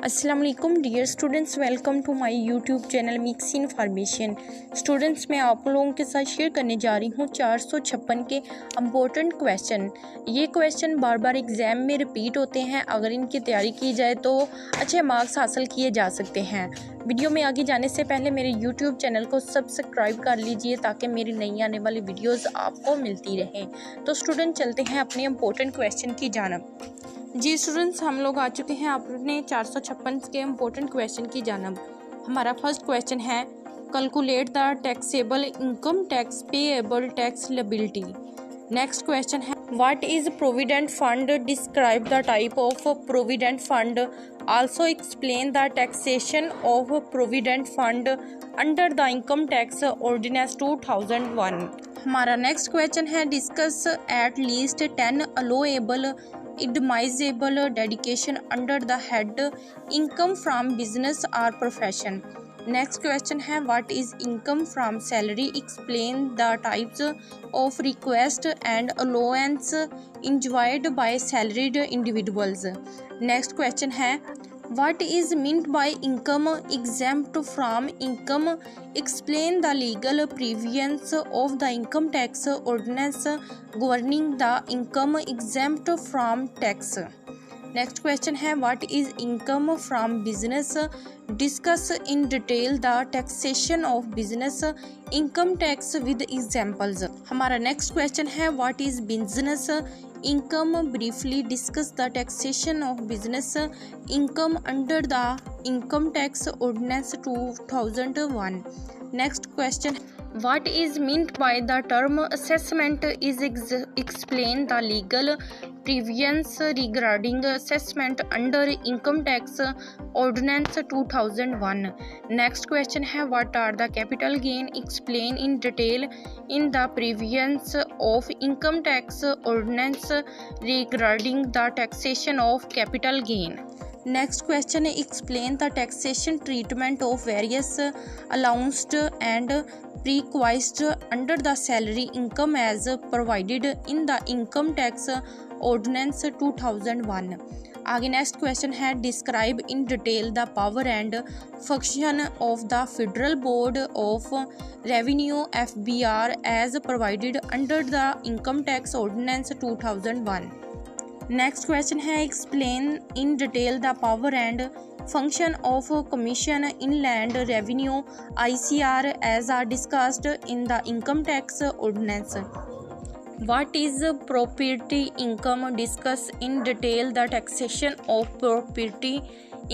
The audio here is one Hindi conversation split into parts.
अस्सलाम वालेकुम dear students, welcome to my YouTube channel mix information. Students, मैं आप लोगों के साथ शेयर करने जा रही हूँ 456 के इम्पोर्टेंट क्वेश्चन। ये क्वेश्चन बार बार एग्ज़ाम में रिपीट होते हैं। अगर इनकी तैयारी की जाए तो अच्छे मार्क्स हासिल किए जा सकते हैं। वीडियो में आगे जाने से पहले मेरे यूट्यूब चैनल को सब्सक्राइब कर लीजिए ताकि मेरी नई आने वाली वीडियोज़ आपको मिलती रहें। तो स्टूडेंट, चलते हैं अपने इम्पोर्टेंट क्वेश्चन की जानब। जी स्टूडेंट्स, हम लोग आ चुके हैं अपने 456 के इम्पोर्टेंट क्वेश्चन की जानब। हमारा फर्स्ट क्वेश्चन है, calculate the taxable income tax payable tax liability. Next question है, what is provident fund, describe the type of provident fund, also explain the taxation of provident fund under the income tax ordinance 2001। हमारा नेक्स्ट क्वेश्चन है, discuss at least 10 allowable admissible dedication under the head income from business or profession. Next question है, what is income from salary, explain the types of request and allowance enjoyed by salaried individuals. Next question है, what is meant by income exempt from income, explain the legal provisions of the income tax ordinance governing the income exempt from tax. Next question है, what is income from business, discuss in detail the taxation of business income tax with examples. हमारा next question है, what is business income, briefly discuss the taxation of business income under the income tax ordinance 2001. Next question, what is meant by the term assessment, is explain the legal provisions regarding assessment under income tax ordinance 2001. Next question है, what are the capital gain, explain in detail in the provisions of income tax ordinance regarding the taxation of capital gain. Next question, explain the taxation treatment of various allowed and requisite under the salary income as provided in the income tax ordinance 2001. आगे नेक्स्ट क्वेश्चन है, describe in detail the power and function of the Federal Board of Revenue FBR as provided under the income tax ordinance 2001. Next question है, explain in detail the power and function of commission in land revenue ICR as are discussed in the income tax ordinance. What is property income, discuss in detail the taxation of property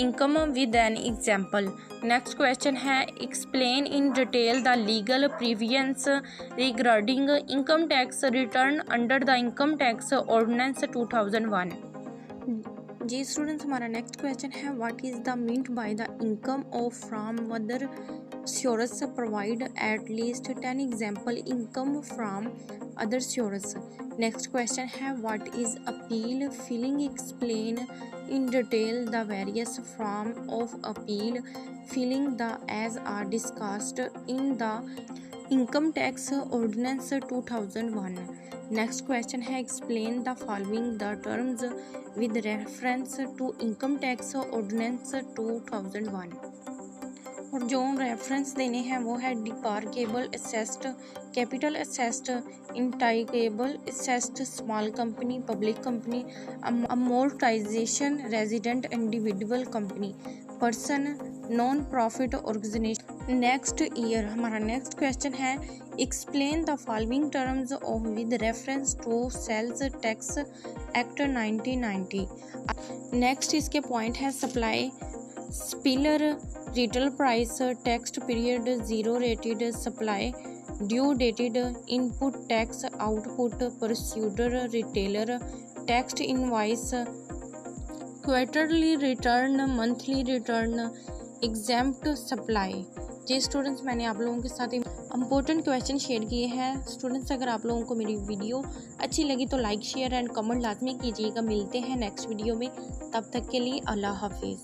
income with an example. Next question है, explain in detail the legal provisions regarding income tax return under the income tax ordinance 2001. जी स्टूडेंट्स, हमारा नेक्स्ट क्वेश्चन है, what is the meant by the income of from other source, provide at least 10 example income from other source. Next question है, what is appeal, filing explain in detail the various form of appeal, filing the as are discussed in the income tax ordinance 2001. Next question है, explain the following the terms with reference to income tax ordinance 2001. और जो रेफरेंस देने हैं वो है depreciable assets, capital assets, intangible assets, small company, public company, amortisation, resident individual company, person, non profit organisation. Next year. हमारा नेक्स्ट क्वेश्चन है, explain the following terms of with reference to sales tax act 1990. Next इसके पॉइंट है, supply, supplier, retail price, tax period, zero rated supply, due dated, input tax, output, procedure, retailer, tax invoice, quarterly return, monthly return, एग्जैम्प्ट supply. जी स्टूडेंट्स, मैंने आप लोगों के साथ इंपॉर्टेंट क्वेश्चन शेयर किए हैं. स्टूडेंट्स, अगर आप लोगों को मेरी वीडियो अच्छी लगी तो लाइक, शेयर एंड कमेंट लाजमी कीजिएगा. मिलते हैं नेक्स्ट वीडियो में, तब तक के लिए अल्लाह हाफिज़.